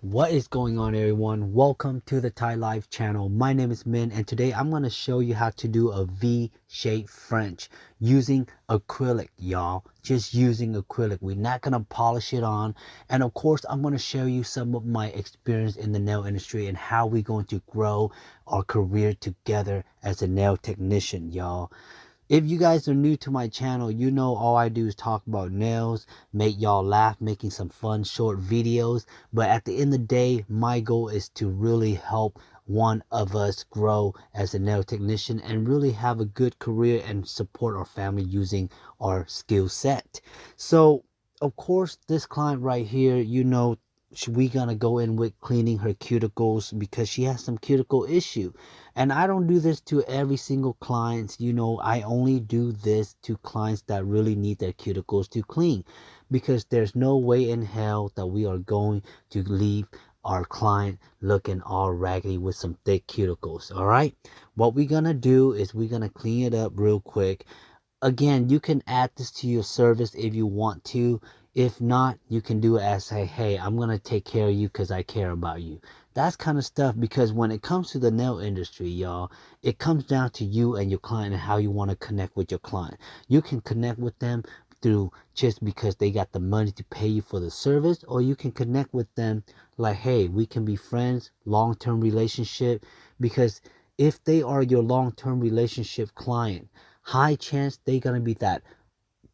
What is going on, everyone? Welcome to the Thai Life channel. My name is Min, and today I'm going to show you how to do a V-shaped French using acrylic, y'all. Just using acrylic. We're not going to polish it on. And of course, I'm going to show you some of my experience in the nail industry and how we're going to grow our career together as a nail technician, y'all. If you guys are new to my channel, you know all I do is talk about nails, make y'all laugh, making some fun short videos. But at the end of the day, my goal is to really help one of us grow as a nail technician and really have a good career and support our family using our skill set. So, of course, this client right here, you know, we gonna go in with cleaning her cuticles because she has some cuticle issue. And I don't do this to every single client. You know, I only do this to clients that really need their cuticles to clean, because there's no way in hell that we are going to leave our client looking all raggedy with some thick cuticles. All right, what we're gonna do is we're gonna clean it up real quick. Again, you can add this to your service if you want to. If not, you can do it as say, hey, I'm going to take care of you because I care about you. That's kind of stuff, because when it comes to the nail industry, y'all, it comes down to you and your client and how you want to connect with your client. You can connect with them through just because they got the money to pay you for the service, or you can connect with them like, hey, we can be friends, long-term relationship. Because if they are your long-term relationship client, high chance they're going to be that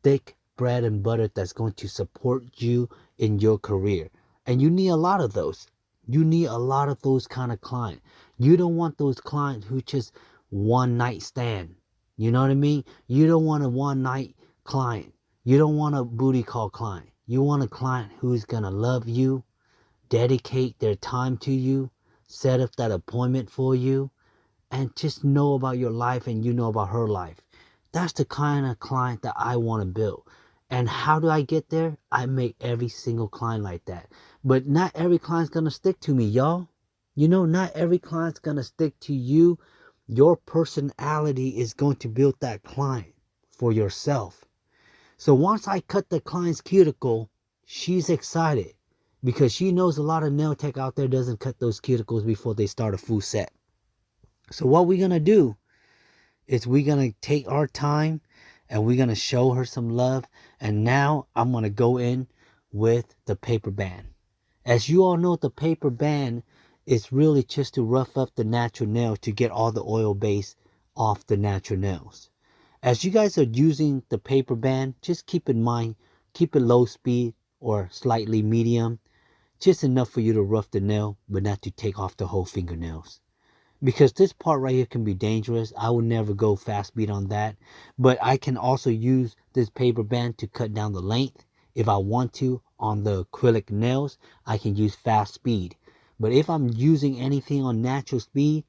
thick bread and butter that's going to support you in your career. And you need a lot of those. You need a lot of those kind of clients. You don't want those clients who just one night stand. You know what I mean? You don't want a one night client. You don't want a booty call client. You want a client who's going to love you, dedicate their time to you, set up that appointment for you, and just know about your life and you know about her life. That's the kind of client that I want to build. And how do I get there? I make every single client like that. But not every client's going to stick to me, y'all. You know, not every client's going to stick to you. Your personality is going to build that client for yourself. So once I cut the client's cuticle, she's excited because she knows a lot of nail tech out there doesn't cut those cuticles before they start a full set. So what we're going to do is we're going to take our time and we're going to show her some love. And now I'm going to go in with the paper band. As you all know, the paper band is really just to rough up the natural nail to get all the oil base off the natural nails. As you guys are using the paper band, just keep in mind, keep it low speed or slightly medium, just enough for you to rough the nail, but not to take off the whole fingernails. Because this part right here can be dangerous. I would never go fast speed on that. But I can also use this paper band to cut down the length. If I want to, on the acrylic nails, I can use fast speed. But if I'm using anything on natural speed,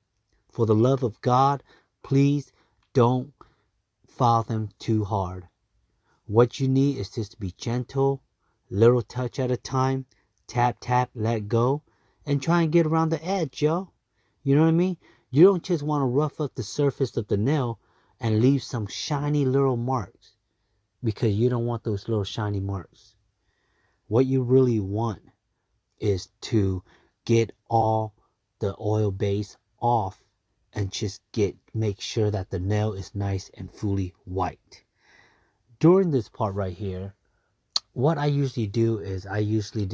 for the love of God, please don't file them too hard. What you need is just to be gentle, little touch at a time, tap, tap, let go, and try and get around the edge, y'all. You know what I mean? You don't just want to rough up the surface of the nail and leave some shiny little marks, because you don't want those little shiny marks. What you really want is to get all the oil base off and just make sure that the nail is nice and fully white. During this part right here, what I usually do is I usually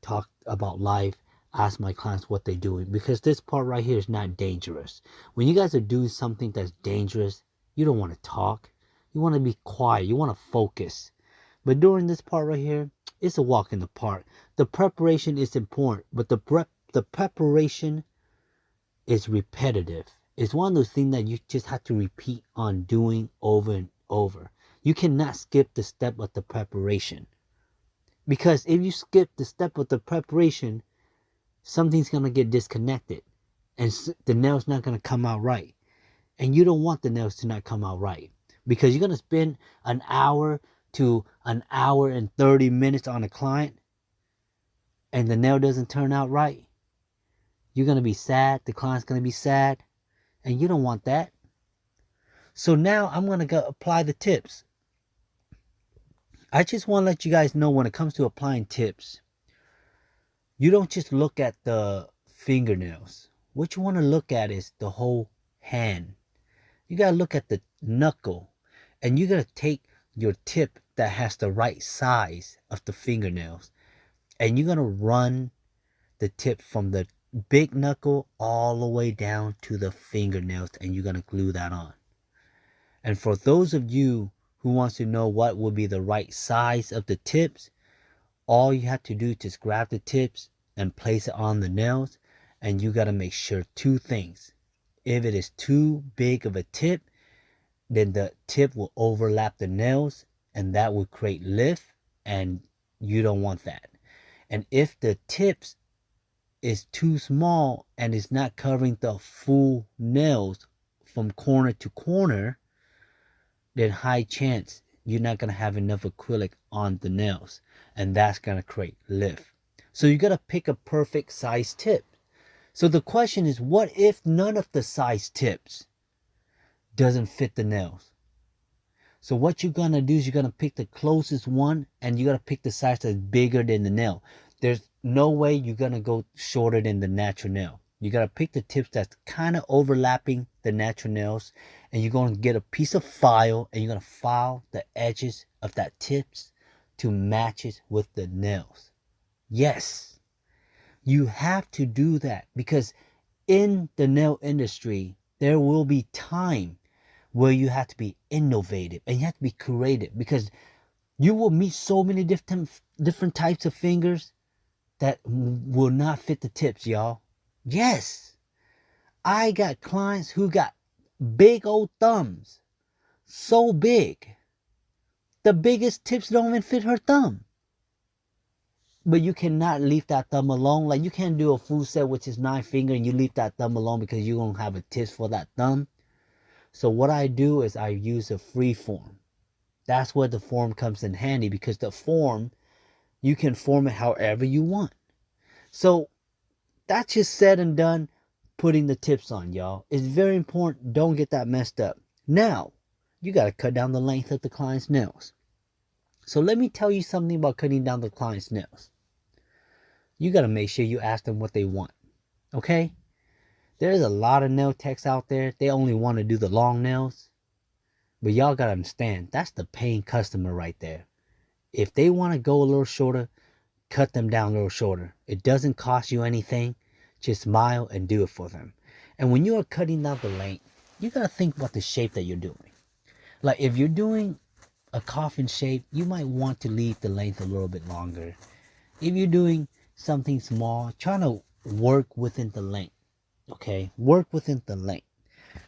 talk about life, ask my clients what they're doing, because this part right here is not dangerous. When you guys are doing something that's dangerous, you don't want to talk. You want to be quiet. You want to focus. But during this part right here, it's a walk in the park. The preparation is important, but the preparation is repetitive. It's one of those things that you just have to repeat on doing over and over. You cannot skip the step of the preparation. Because if you skip the step of the preparation, something's going to get disconnected and the nail's not going to come out right. And you don't want the nails to not come out right, because you're going to spend an hour to an hour and 30 minutes on a client and the nail doesn't turn out right. You're going to be sad. The client's going to be sad, and you don't want that. So now I'm going to go apply the tips. I just want to let you guys know, when it comes to applying tips, you don't just look at the fingernails. What you want to look at is the whole hand. You got to look at the knuckle, and you got to take your tip that has the right size of the fingernails, and you're going to run the tip from the big knuckle all the way down to the fingernails, and you're going to glue that on. And for those of you who wants to know what would be the right size of the tips, all you have to do is just grab the tips and place it on the nails, and you got to make sure two things. If it is too big of a tip, then the tip will overlap the nails, and that will create lift, and you don't want that. And if the tips is too small and is not covering the full nails from corner to corner, then high chance you're not going to have enough acrylic on the nails, and that's going to create lift. So you got to pick a perfect size tip. So the question is, what if none of the size tips doesn't fit the nails? So what you're going to do is you're going to pick the closest one, and you got to pick the size that's bigger than the nail. There's no way you're going to go shorter than the natural nail. You got to pick the tips that's kind of overlapping the natural nails, and you're going to get a piece of file, and you're going to file the edges of that tips to match it with the nails. Yes, you have to do that, because in the nail industry, there will be time where you have to be innovative and you have to be creative, because you will meet so many different types of fingers that will not fit the tips, y'all. Yes, I got clients who got big old thumbs, so big the biggest tips don't even fit her thumb. But you cannot leave that thumb alone. Like, you can't do a full set which is 9 finger and you leave that thumb alone because you don't have a tips for that thumb. So what I do is I use a free form. That's where the form comes in handy, because the form, you can form it however you want. So that's just said and done, putting the tips on, y'all. It's very important. Don't get that messed up. Now, you got to cut down the length of the client's nails. So let me tell you something about cutting down the client's nails. You got to make sure you ask them what they want. Okay? There's a lot of nail techs out there. They only want to do the long nails. But y'all got to understand, that's the paying customer right there. If they want to go a little shorter, cut them down a little shorter. It doesn't cost you anything. Just smile and do it for them. And when you are cutting down the length, you got to think about the shape that you're doing. Like, if you're doing a coffin shape, you might want to leave the length a little bit longer. If you're doing something small, try to work within the length. Okay, work within the length.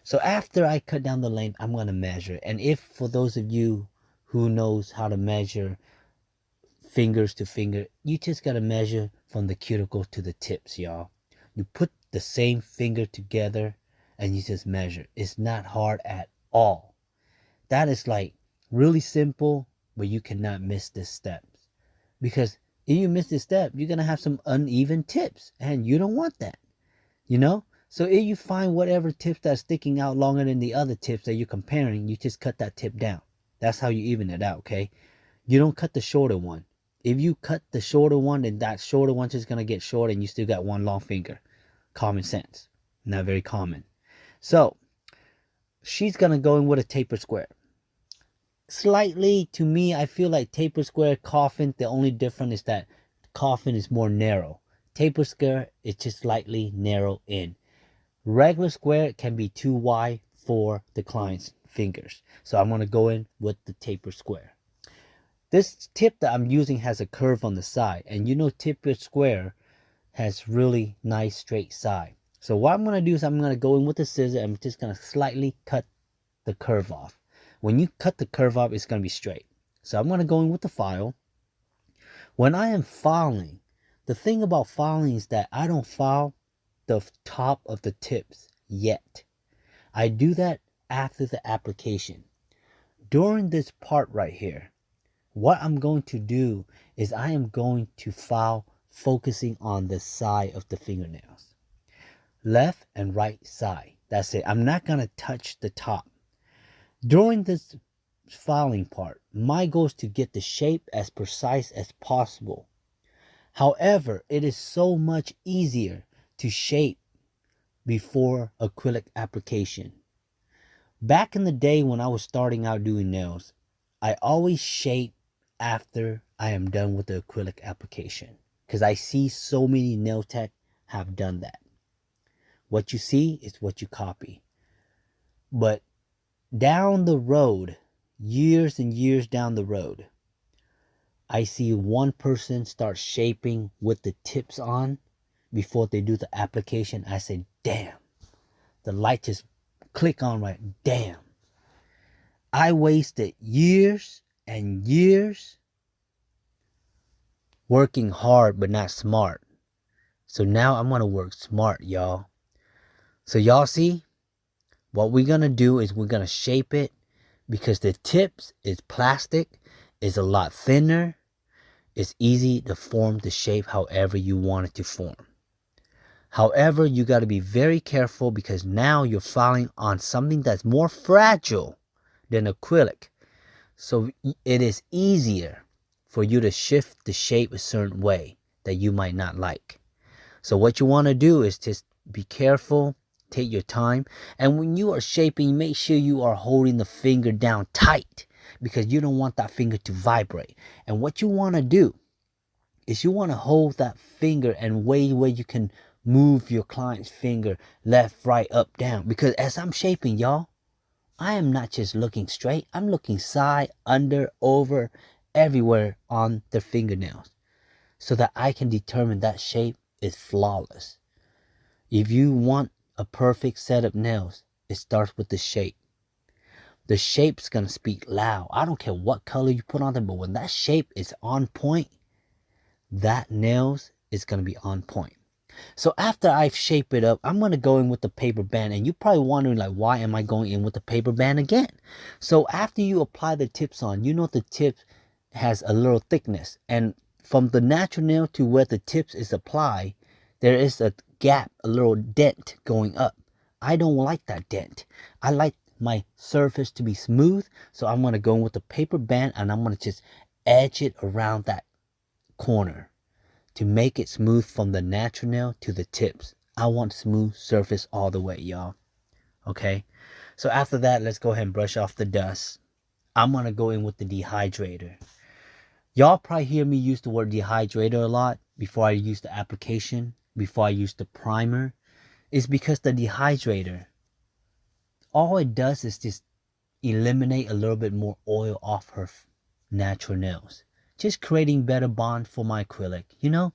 So after I cut down the length, I'm going to measure. And if, for those of you who knows how to measure fingers to finger, you just got to measure from the cuticle to the tips, y'all. You put the same finger together and you just measure. It's not hard at all. That is like really simple, but you cannot miss this step. Because if you miss this step, you're going to have some uneven tips, and you don't want that, you know? So if you find whatever tips that's sticking out longer than the other tips that you're comparing, you just cut that tip down. That's how you even it out, okay? You don't cut the shorter one. If you cut the shorter one, then that shorter one's just going to get short and you still got one long finger. Common sense. Not very common. So, she's going to go in with a tapered square. Slightly, to me, I feel like tapered square, coffin, the only difference is that coffin is more narrow. Tapered square is just slightly narrow in. Regular square can be too wide for the client's fingers. So I'm going to go in with the tapered square. This tip that I'm using has a curve on the side. And you know, tapered square has really nice straight side. So what I'm going to do is I'm going to go in with the scissors. I'm just going to slightly cut the curve off. When you cut the curve off, it's going to be straight. So I'm going to go in with the file. When I am filing, the thing about filing is that I don't file the top of the tips yet. I do that after the application. During this part right here, what I'm going to do is I am going to file focusing on the side of the fingernails. Left and right side. That's it. I'm not going to touch the top. During this filing part, my goal is to get the shape as precise as possible. However, it is so much easier to shape before acrylic application. Back in the day when I was starting out doing nails, I always shape after I am done with the acrylic application, because I see so many nail tech have done that. What you see is what you copy. But down the road, years and years down the road, I see one person start shaping with the tips on before they do the application. I say, damn, the light just click on right. Damn. I wasted years and years working hard but not smart. So now I'm going to work smart, y'all. So y'all see, what we're going to do is we're going to shape it, because the tips is plastic, is a lot thinner. It's easy to form the shape however you want it to form. However, you got to be very careful, because now you're filing on something that's more fragile than acrylic. So it is easier for you to shift the shape a certain way that you might not like. So what you want to do is just be careful, take your time. And when you are shaping, make sure you are holding the finger down tight, because you don't want that finger to vibrate. And what you want to do is you want to hold that finger and way where you can move your client's finger left, right, up, down. Because as I'm shaping, y'all, I am not just looking straight. I'm looking side, under, over, everywhere on the fingernails, so that I can determine that shape is flawless. If you want a perfect set of nails, it starts with the shape. The shape's going to speak loud. I don't care what color you put on them, but when that shape is on point, that nails is going to be on point. So after I've shaped it up, I'm going to go in with the paper band. And you're probably wondering, like, why am I going in with the paper band again? So after you apply the tips on, you know the tip has a little thickness. And from the natural nail to where the tips is applied, there is a gap, a little dent going up. I don't like that dent. I like my surface to be smooth. So I'm going to go in with the paper band, and I'm going to just edge it around that corner to make it smooth from the natural nail to the tips. I want smooth surface all the way, y'all. Okay, so after that, let's go ahead and brush off the dust. I'm gonna go in with the dehydrator. Y'all probably hear me use the word dehydrator a lot before I use the application, before I use the primer. It's because the dehydrator, all it does is just eliminate a little bit more oil off her natural nails, just creating better bond for my acrylic, you know,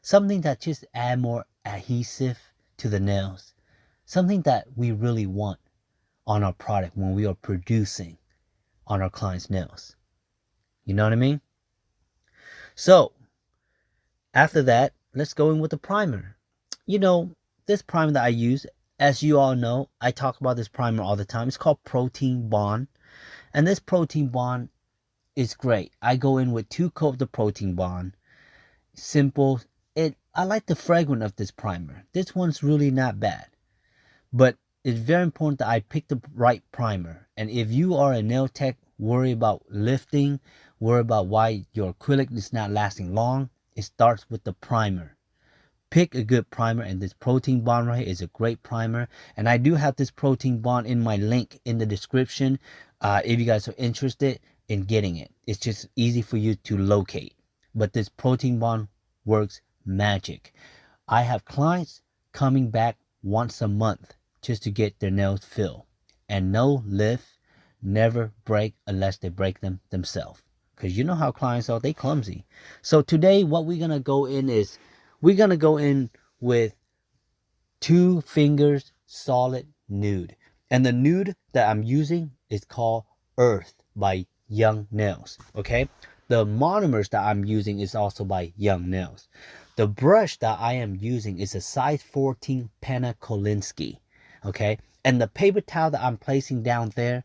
something that just add more adhesive to the nails, something that we really want on our product when we are producing on our clients' nails. You know what I mean? So after that, let's go in with the primer. You know, this primer that I use, as you all know, I talk about this primer all the time. It's called Protein Bond. And this Protein Bond is great. I go in with 2 coats of the Protein Bond. Simple. I like the fragrance of this primer. This one's really not bad. But it's very important that I pick the right primer. And if you are a nail tech, worry about lifting, worry about why your acrylic is not lasting long, it starts with the primer. Pick a good primer, and this Protein Bond right here is a great primer. And I do have this Protein Bond in my link in the description if you guys are interested in getting it. It's just easy for you to locate. But this Protein Bond works magic. I have clients coming back once a month just to get their nails filled. And no lift, never break unless they break them themselves. Because you know how clients are, they clumsy. So today what we're going to go in is, we're going to go in with 2 fingers solid nude. And the nude that I'm using is called Earth by Young Nails. Okay. The monomers that I'm using is also by Young Nails. The brush that I am using is a size 14 Penna Kolinsky. Okay. And the paper towel that I'm placing down there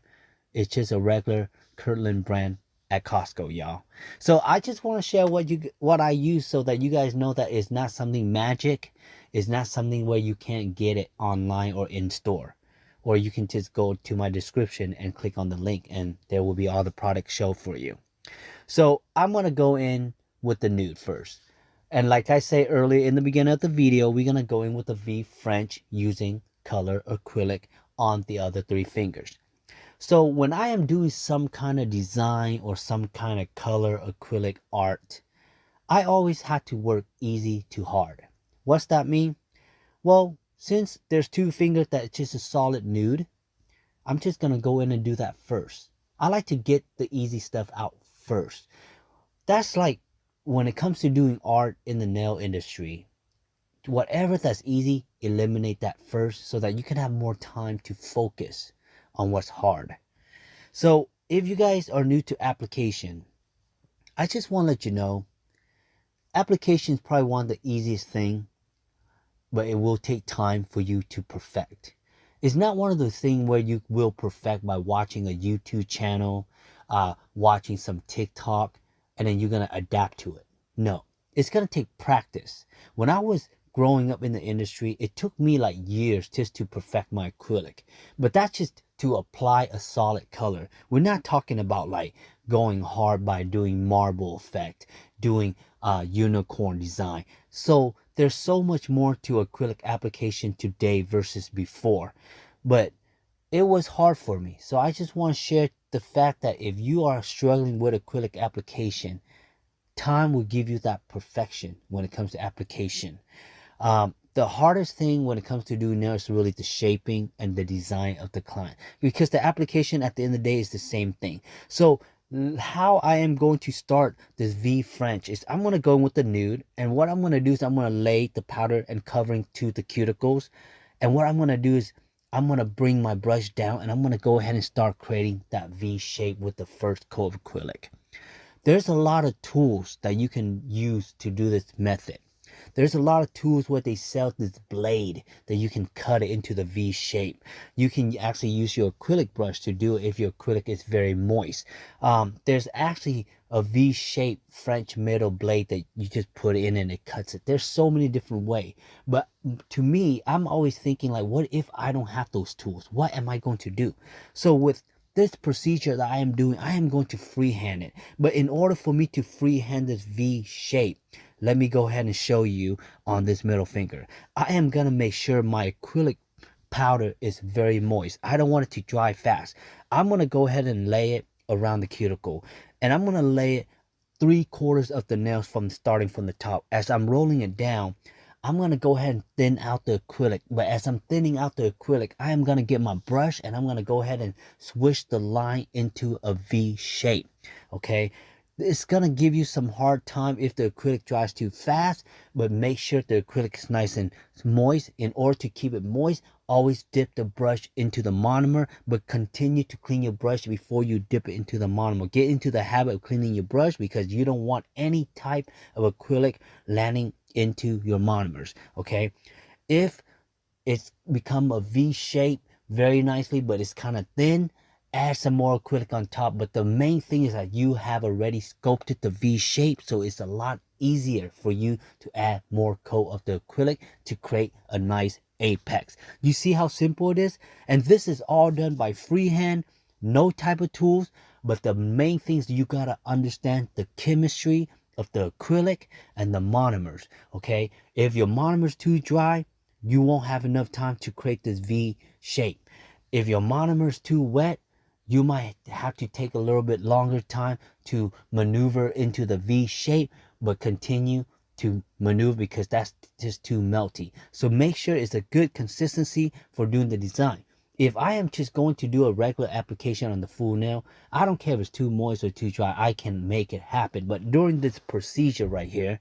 is just a regular Kirtland brand at Costco, y'all. So I just want to share what I use, so that you guys know that it's not something magic. It's not something where you can't get it online or in store. Or you can just go to my description and click on the link, and there will be all the products shown for you. So I'm going to go in with the nude first. And like I say earlier in the beginning of the video, we're going to go in with the V French using color acrylic on the other 3 fingers. So when I am doing some kind of design or some kind of color acrylic art, I always had to work easy to hard. What's that mean? Well, since there's 2 fingers that's just a solid nude, I'm just going to go in and do that first. I like to get the easy stuff out first. That's like when it comes to doing art in the nail industry, whatever that's easy, eliminate that first so that you can have more time to focus on what's hard. So if you guys are new to application, I just want to let you know, application is probably one of the easiest thing, but it will take time for you to perfect. It's not one of those things where you will perfect by watching a YouTube channel, watching some TikTok, and then you're going to adapt to it. No, it's going to take practice. When I was growing up in the industry, it took me like years just to perfect my acrylic. But that's just to apply a solid color. We're not talking about like going hard by doing marble effect, doing unicorn design. So there's so much more to acrylic application today versus before. But it was hard for me. So I just want to share the fact that if you are struggling with acrylic application, time will give you that perfection when it comes to application. The hardest thing when it comes to doing nails is really the shaping and the design of the client, because the application at the end of the day is the same thing. So how I am going to start this V French is I'm going to go in with the nude, and what I'm going to do is I'm going to lay the powder and covering to the cuticles, and what I'm going to do is I'm going to bring my brush down and I'm going to go ahead and start creating that V shape with the first coat of acrylic. There's a lot of tools that you can use to do this method. There's a lot of tools where they sell this blade that you can cut it into the V shape. You can actually use your acrylic brush to do it if your acrylic is very moist. There's actually a V-shaped French metal blade that you just put in and it cuts it. There's so many different ways. But to me, I'm always thinking like, what if I don't have those tools? What am I going to do? So with this procedure that I am doing, I am going to freehand it. But in order for me to freehand this V shape, let me go ahead and show you on this middle finger. I am going to make sure my acrylic powder is very moist. I don't want it to dry fast. I'm going to go ahead and lay it around the cuticle. And I'm going to lay it 3/4 of the nails from starting from the top. As I'm rolling it down, I'm going to go ahead and thin out the acrylic. But as I'm thinning out the acrylic, I am going to get my brush and I'm going to go ahead and swish the line into a V shape. Okay. It's going to give you some hard time if the acrylic dries too fast, but make sure the acrylic is nice and moist. In order to keep it moist, always dip the brush into the monomer, but continue to clean your brush before you dip it into the monomer. Get into the habit of cleaning your brush because you don't want any type of acrylic landing into your monomers. Okay, if it's become a V shape very nicely, but it's kind of thin, add some more acrylic on top. But the main thing is that you have already sculpted the V shape, so it's a lot easier for you to add more coat of the acrylic to create a nice apex. You see how simple it is? And this is all done by freehand, no type of tools. But the main things, you gotta understand the chemistry of the acrylic and the monomers. Okay, if your monomer's too dry, you won't have enough time to create this V shape. If your monomer's too wet, you might have to take a little bit longer time to maneuver into the V shape, but continue to maneuver because that's just too melty. So make sure it's a good consistency for doing the design. If I am just going to do a regular application on the full nail, I don't care if it's too moist or too dry, I can make it happen. But during this procedure right here,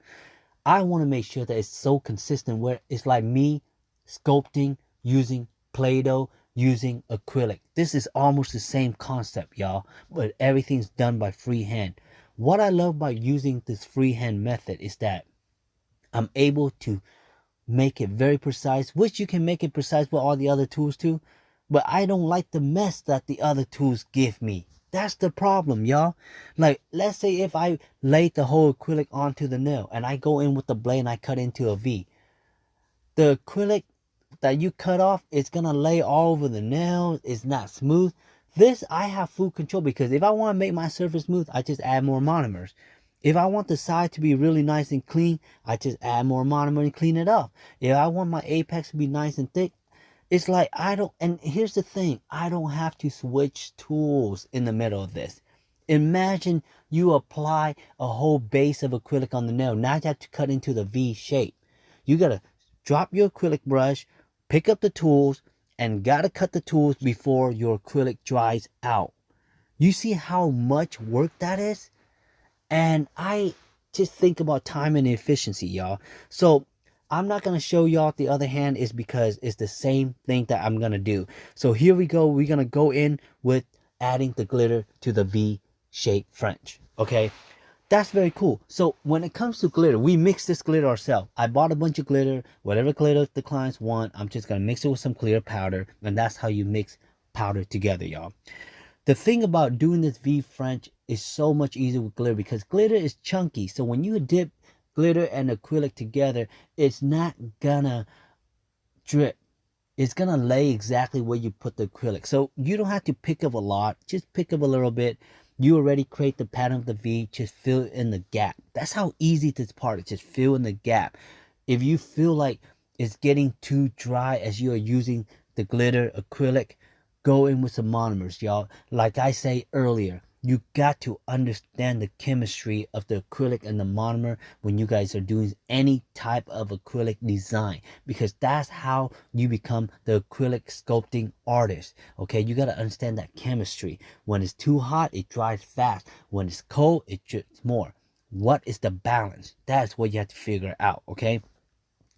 I want to make sure that it's so consistent where it's like me sculpting using Play-Doh, using acrylic. This is almost the same concept, y'all, but everything's done by freehand. What I love about using this freehand method is that I'm able to make it very precise, which you can make it precise with all the other tools too, but I don't like the mess that the other tools give me. That's the problem, y'all. Like, let's say if I laid the whole acrylic onto the nail and I go in with the blade and I cut into a V, the acrylic that you cut off, it's gonna lay all over the nail. It's not smooth. This I have full control because if I want to make my surface smooth, I just add more monomers. If I want the side to be really nice and clean, I just add more monomer and clean it up. If I want my apex to be nice and thick, it's like I don't, and here's the thing, I don't have to switch tools in the middle of this. Imagine you apply a whole base of acrylic on the nail. Now you have to cut into the V shape. You gotta drop your acrylic brush, pick up the tools, and gotta cut the tools before your acrylic dries out. You see how much work that is? And I just think about time and efficiency, y'all. So I'm not going to show y'all the other hand is because it's the same thing that I'm going to do. So here we go. We're going to go in with adding the glitter to the V-shaped French. Okay. That's very cool. So when it comes to glitter, we mix this glitter ourselves. I bought a bunch of glitter. Whatever glitter the clients want, I'm just going to mix it with some clear powder. And that's how you mix powder together, y'all. The thing about doing this V French is so much easier with glitter because glitter is chunky. So when you dip glitter and acrylic together, it's not gonna drip. It's gonna lay exactly where you put the acrylic. So you don't have to pick up a lot. Just pick up a little bit. You already create the pattern of the V. Just fill in the gap. That's how easy this part is. Just fill in the gap. If you feel like it's getting too dry as you are using the glitter acrylic, go in with some monomers, y'all. Like I say earlier, you got to understand the chemistry of the acrylic and the monomer when you guys are doing any type of acrylic design, because that's how you become the acrylic sculpting artist. Okay, you got to understand that chemistry. When it's too hot, it dries fast. When it's cold, it drips more. What is the balance? That's what you have to figure out. Okay,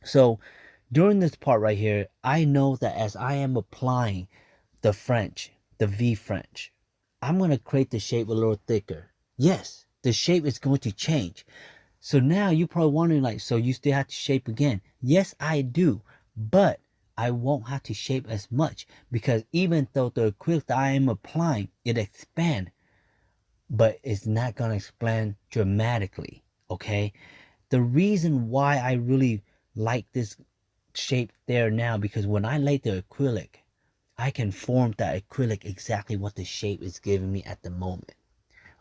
so during this part right here, I know that as I am applying the French, the V French, I'm going to create the shape a little thicker. Yes, the shape is going to change. So now you're probably wondering, like, so you still have to shape again? Yes, I do. But I won't have to shape as much because even though the acrylic that I am applying, it expands, but it's not going to expand dramatically. Okay? The reason why I really like this shape there now, because when I lay the acrylic, I can form that acrylic exactly what the shape is giving me at the moment.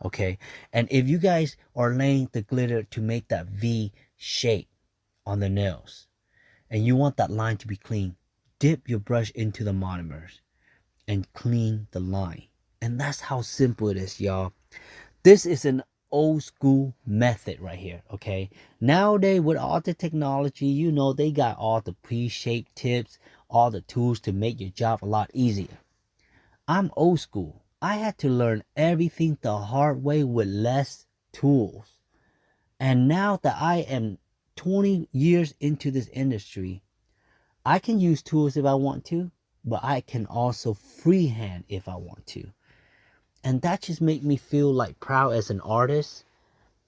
Okay. And if you guys are laying the glitter to make that V shape on the nails and you want that line to be clean, dip your brush into the monomers and clean the line. And that's how simple it is, y'all. This is an old school method right here. Okay. Nowadays with all the technology, you know, they got all the pre-shaped tips, all the tools to make your job a lot easier. I'm old school. I had to learn everything the hard way with less tools. And now that I am 20 years into this industry, I can use tools if I want to, but I can also freehand if I want to. And that just makes me feel like proud as an artist.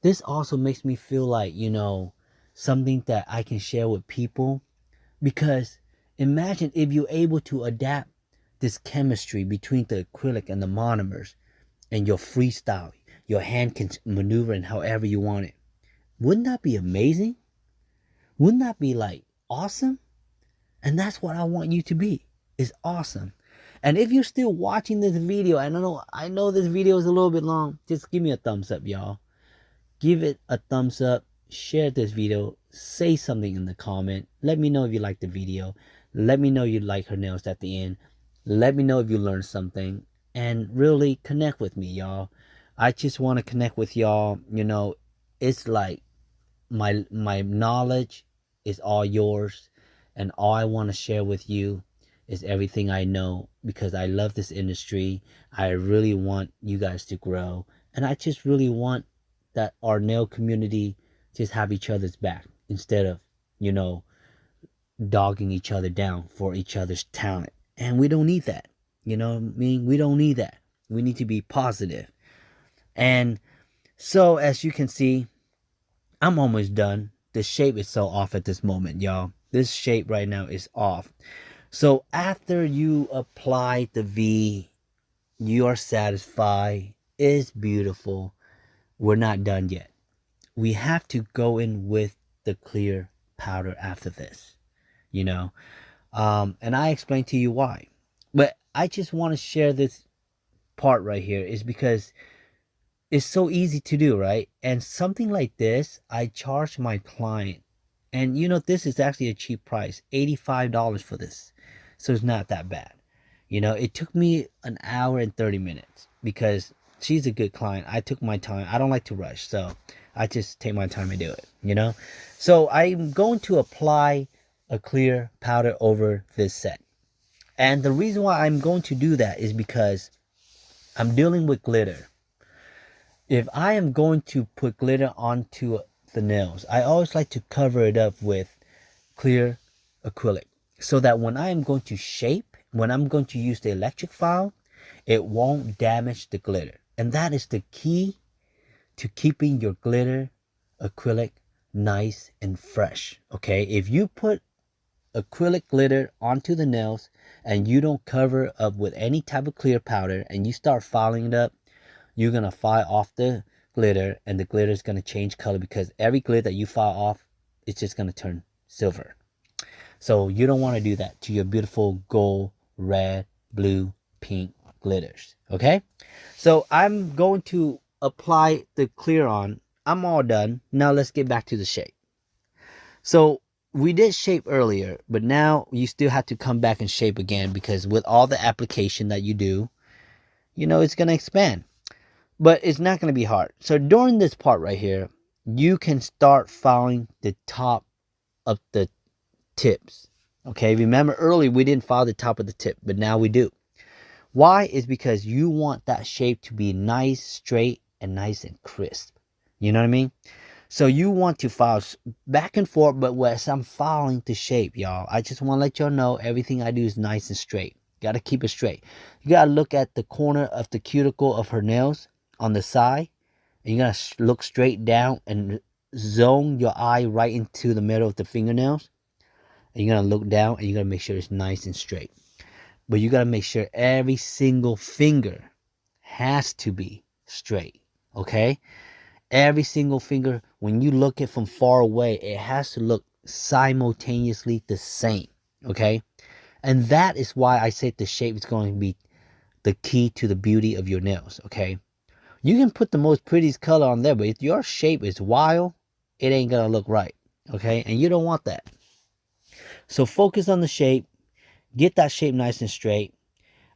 This also makes me feel like, you know, something that I can share with people. Because imagine if you're able to adapt this chemistry between the acrylic and the monomers and your freestyle. Your hand can maneuver in however you want it. Wouldn't that be amazing? Wouldn't that be like awesome? And that's what I want you to be. Is awesome. And if you're still watching this video, I know this video is a little bit long, just give me a thumbs up, y'all. Give it a thumbs up. Share this video. Say something in the comment. Let me know if you like the video. Let me know you like her nails at the end. Let me know if you learned something. And really connect with me, y'all. I just want to connect with y'all. You know, it's like my knowledge is all yours. And all I want to share with you is everything I know, because I love this industry. I really want you guys to grow. And I just really want that our nail community just have each other's back instead of, you know, dogging each other down for each other's talent. And we don't need that. You know what I mean? We don't need that. We need to be positive. And so as you can see, I'm almost done. The shape is so off at this moment, y'all. This shape right now is off. So after you apply the V, you are satisfied. It's beautiful. We're not done yet. We have to go in with the clear powder after this, you know. And I explained to you why. But I just want to share this part right here is because It's so easy to do, right? And something like this, I charge my client. And you know, this is actually a cheap price, $85 for this. So it's not that bad. You know, it took me an hour and 30 minutes because she's a good client. I took my time. I don't like to rush. So I just take my time and do it, you know? So I'm going to apply a clear powder over this set. And the reason why I'm going to do that is because I'm dealing with glitter. If I am going to put glitter onto the nails, I always like to cover it up with clear acrylic so that when I am going to shape, when I'm going to use the electric file, it won't damage the glitter. And that is the key to keeping your glitter acrylic nice and fresh. Okay, if you put acrylic glitter onto the nails and you don't cover up with any type of clear powder and you start filing it up, you're gonna file off the glitter and the glitter is gonna change color because every glitter that you file off, it's just gonna turn silver. So you don't want to do that to your beautiful gold, red, blue, pink glitters. Okay, so I'm going to apply the clear on. I'm all done. Now let's get back to the shape. So we did shape earlier, but now you still have to come back and shape again because with all the application that you do, you know, it's gonna expand. But it's not going to be hard. So during this part right here, you can start filing the top of the tips. Okay, remember earlier we didn't file the top of the tip, but now we do. Why? Is because you want that shape to be nice, straight, and nice and crisp. You know what I mean? So you want to file back and forth, but as I'm filing the shape, y'all, I just want to let y'all know everything I do is nice and straight. Got to keep it straight. You got to look at the corner of the cuticle of her nails on the side, and you're gonna look straight down and zone your eye right into the middle of the fingernails, and you're gonna look down and you're gonna make sure it's nice and straight. But you gotta make sure every single finger has to be straight. Okay, every single finger, when you look it from far away, it has to look simultaneously the same. Okay, and that is why I said the shape is going to be the key to the beauty of your nails. Okay, you can put the most prettiest color on there, but if your shape is wild, it ain't gonna look right. Okay, and you don't want that. So focus on the shape, get that shape nice and straight.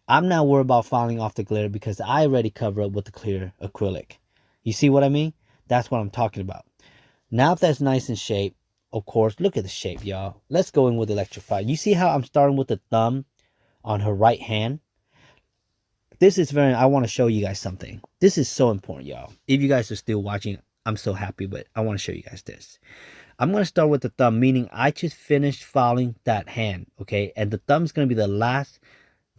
I'm not worried about filing off the glitter because I already cover up with the clear acrylic. You see what I mean? That's what I'm talking about. Now if that's nice and shape, of course, look at the shape, y'all. Let's go in with electrify. You see how I'm starting with the thumb on her right hand? This is I want to show you guys something. This is so important, y'all. If you guys are still watching, I'm so happy, but I want to show you guys this. I'm going to start with the thumb, meaning I just finished filing that hand, okay? And the thumb's going to be the last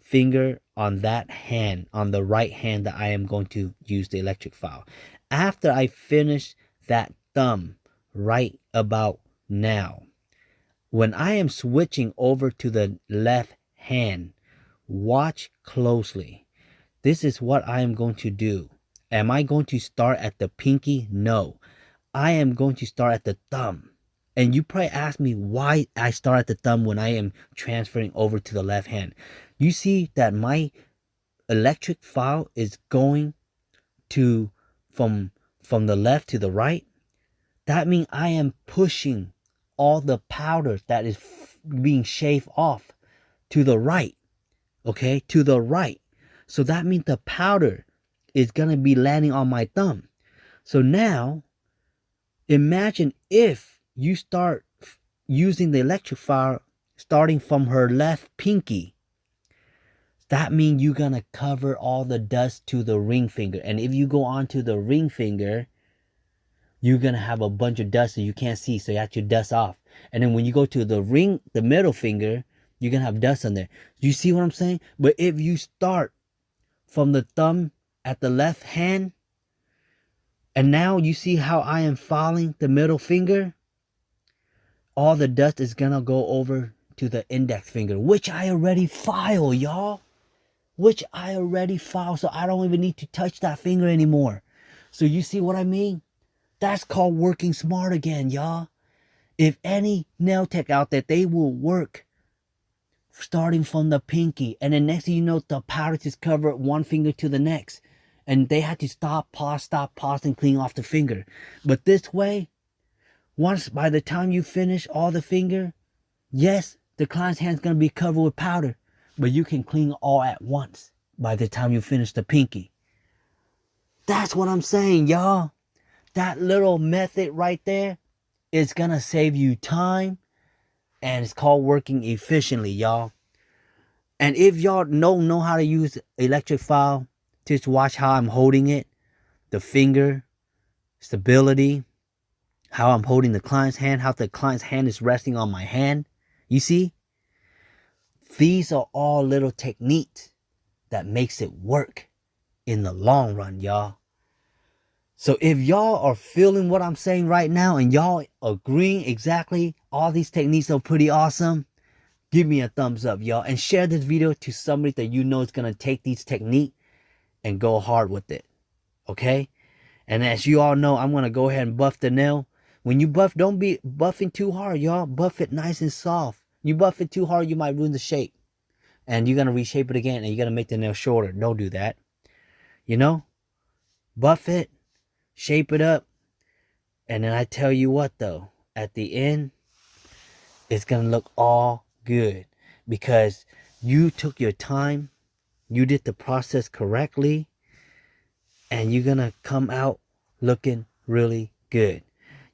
finger on that hand, on the right hand that I am going to use the electric file. After I finish that thumb right about now, when I am switching over to the left hand, watch closely. This is what I am going to do. Am I going to start at the pinky? No. I am going to start at the thumb. And you probably ask me why I start at the thumb when I am transferring over to the left hand. You see that my electric file is going to from the left to the right. That means I am pushing all the powder that is being shaved off to the right. Okay, to the right. So that means the powder is going to be landing on my thumb. So now, imagine if you start using the electric file starting from her left pinky. That means you're going to cover all the dust to the ring finger. And if you go on to the ring finger, you're going to have a bunch of dust that you can't see. So you have to dust off. And then when you go to the middle finger, you're going to have dust on there. You see what I'm saying? But if you start from the thumb at the left hand, and now you see how I am filing the middle finger, all the dust is gonna go over to the index finger, which I already file, y'all. Which I already file, so I don't even need to touch that finger anymore. So you see what I mean? That's called working smart again, y'all. If any nail tech out there, they will work starting from the pinky, and then next thing you know, the powder just cover one finger to the next, and they had to stop, pause, and clean off the finger. But this way, once by the time you finish all the finger, yes, the client's hand's gonna be covered with powder, but you can clean all at once by the time you finish the pinky. That's what I'm saying, y'all. That little method right there is gonna save you time, and it's called working efficiently, y'all. And if y'all know how to use electric file, just watch how I'm holding it, the finger, stability, how I'm holding the client's hand, how the client's hand is resting on my hand. You see? These are all little techniques that makes it work in the long run, y'all. So if y'all are feeling what I'm saying right now and y'all agreeing exactly all these techniques are pretty awesome, give me a thumbs up, y'all, and share this video to somebody that you know is going to take these techniques and go hard with it. Okay? And as you all know, I'm going to go ahead and buff the nail. When you buff, don't be buffing too hard, y'all. Buff it nice and soft. You buff it too hard, you might ruin the shape. And you're going to reshape it again, and you're going to make the nail shorter. Don't do that. You know? Buff it. Shape it up. And then I tell you what, though. At the end, it's going to look all good. Because you took your time. You did the process correctly. And you're going to come out looking really good.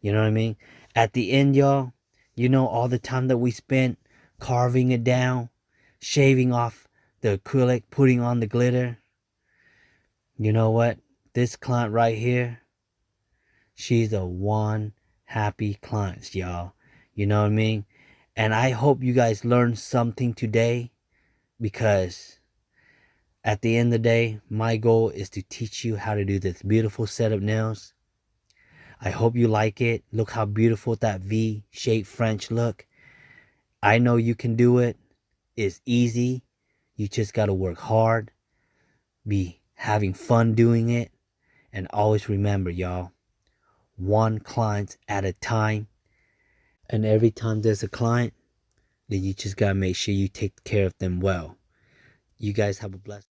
You know what I mean? At the end, y'all, you know all the time that we spent carving it down, shaving off the acrylic, putting on the glitter. You know what? This client right here, she's a one happy client, y'all. You know what I mean? And I hope you guys learned something today, because at the end of the day, my goal is to teach you how to do this beautiful set of nails. I hope you like it. Look how beautiful that V-shaped French look. I know you can do it. It's easy. You just got to work hard. Be having fun doing it. And always remember, y'all, one client at a time. And every time there's a client, then you just got to make sure you take care of them well. You guys have a blessed